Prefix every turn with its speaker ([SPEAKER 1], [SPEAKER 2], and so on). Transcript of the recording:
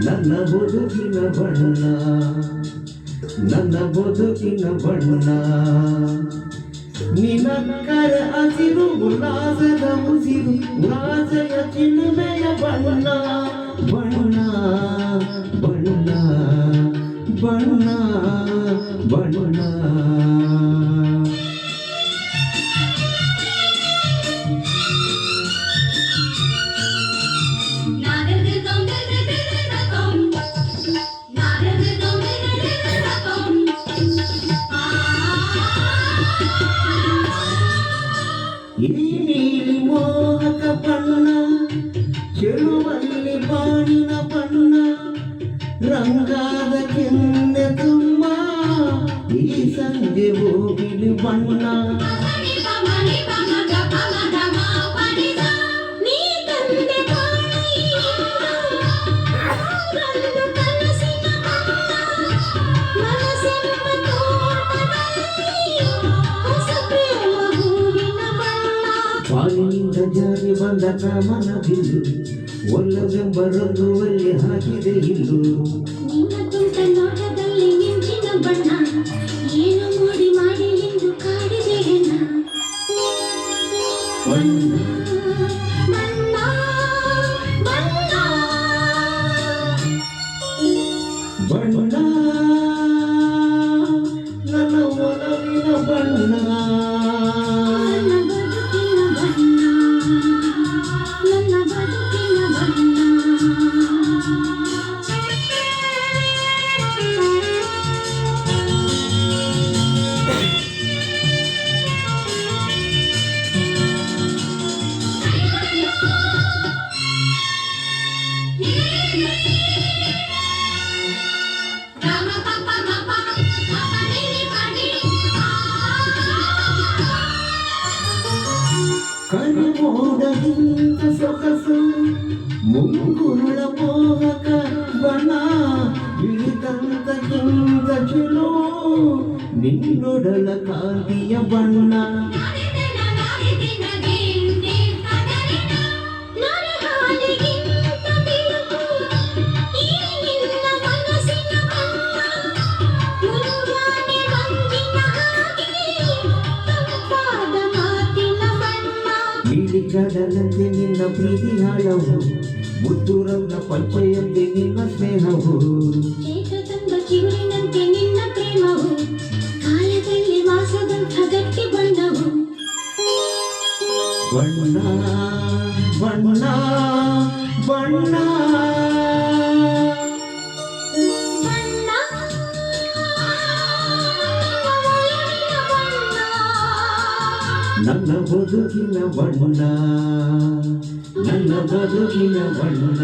[SPEAKER 1] ನನ್ನ ಬದುಕಿನ ಬಣ್ಣ ನನ್ನ ಬದುಕಿನ ಬಣ್ಣ ನಿನಕ್ಕರ ಹಸಿರು ಉಲ್ಲಾಸದ ಉಸಿರು ಉಲ್ಲಾಸಯ ಚಿಲುಮೆಯ ಬಣ್ಣ ಬಣ್ಣ ಬಣ್ಣ ಬಣ್ಣ ಬಣ್ಣ ಈ ನೀಲಿ ಮೋಹಕ ಬಣ್ಣ ಚೆಲುವಲ್ಲಿ ಬಾಣಿನ ಬಣ್ಣ ರಂಗಾದ ಕೆನ್ನೆ ತುಂಬ ಈ ಸಂಜೆ ಹೋಗಿಲಿ ಬಣ್ಣ ಪಾಲಿನಿಂದ ಜಾರಿ ಬಂದ ಕಾಮನ ಬಿಲ್ಲು ಒಲ್ಲವೆಂಬ ರಂಗುವಲ್ಲಿ ಹಾಕಿದೆ ಇಲ್ಲು
[SPEAKER 2] ನಿನ್ನ ತುಂಟ ನೋಟದಲ್ಲಿ ಮಿಂಚಿನ ಬಣ್ಣ ಏನು ಮೂಡಿ ಮಾಡಿ ಎಂದು ಕಾಡಿದೆ ಹೆಣ್ಣ
[SPEAKER 1] ಬಣ್ಣ
[SPEAKER 2] ಬಣ್ಣ ಬಣ್ಣ
[SPEAKER 1] ಬಣ್ಣ ನನ್ನ ಒಲವಿನ ಬಣ್ಣ ಕರಿಮೋಡದಿಂದ ಸೊಗಸು ಮುಂಗುರುಳ ಮೋಹಕ ಬಣ ಇಳಿದಂತಕ್ಕಿಂತ ಚಲೋ ನಿನ್ನೊಡಲ ಕಾಂತಿಯ ಬಣ್ಣ ಕಡಲಂತೆ ನಿನ್ನ ಪ್ರೀತಿ ಹಾಳವು ಮುತ್ತೂರನ್ನ ಪಂಚೆಯಂತೆ ನಿನ್ನ ಸ್ನೇಹವು
[SPEAKER 2] ಏಕದಂಬ ಚಿಗುರಿನಂತೆ ನಿನ್ನ ಪ್ರೇಮವು ಕಾಯದಲ್ಲಿ ವಾಸದಂಥ ಗಟ್ಟಿ ಬಣ್ಣವು
[SPEAKER 1] ಬಣ್ಣ ಬಣ್ಣ ಬಣ್ಣ ನನ್ನ ಬದುಕಿನ ಬಣ್ಣ ನನ್ನ ಬದುಕಿನ ಬಣ್ಣ